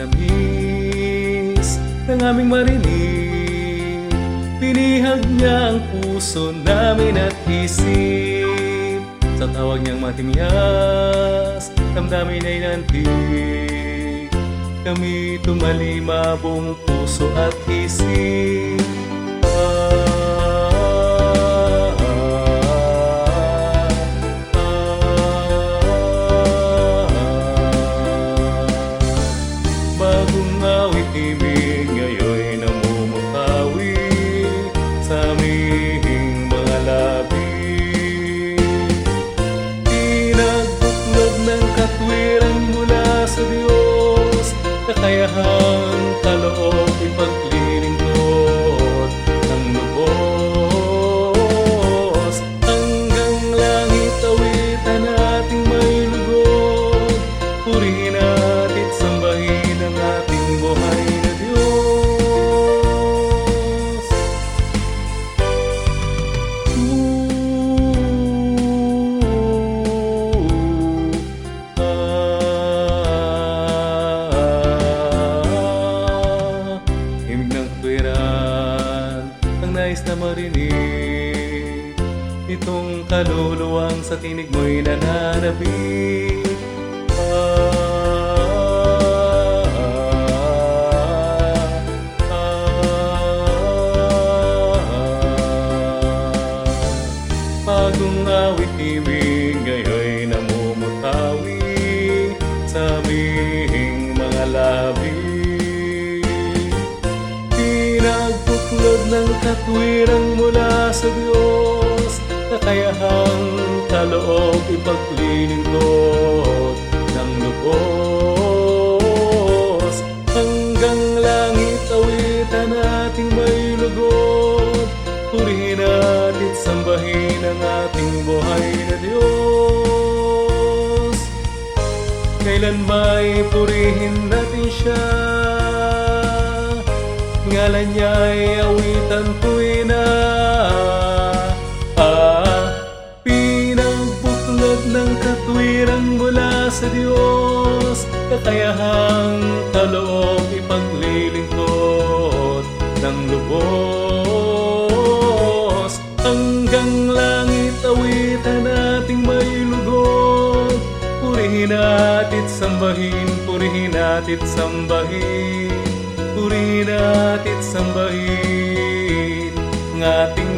tamis ng aming marinig. Pinihag niya ang puso namin at isip. Sa tawag niyang matimyas, damdamin ay nantig. Kami tumalima buong puso at isip. Bagong awit ibig ngayon namumutawi sa aming mga labi. Pinagbuklod ng katwiran mula sa Diyos, kakayahang kaloob ipaglilingkod ng lubos. Hanggang langit awitan nating may lugod, purihin natin sambahin ang ating buhay na Diyos. Himig ng tuwiran ang nais na marinig, itong kaluluwang sa tinig mo'y nananabik. Bagong awit ibig ngayon namumutawi sa aming mga labi. Pinagbuklod ng katwirang mula sa Diyos, kakayahang kaloob ipaglilingkod ng lubos. Hanggang langit awitan nating may lugod, purihin natin sambahin ang ating buhay na Diyos. Kailan ba'y purihin natin siya? Ngalan niya'y awitan tuwina. Pinagbuklod ng katwiran mula sa Diyos, kakayahang kaloob ipaglilingkod ng lubos. Hanggang langit awitan nating may lugod, purihin natin sambahin, purihin natin sambahin, purihin natin sambahin ang ating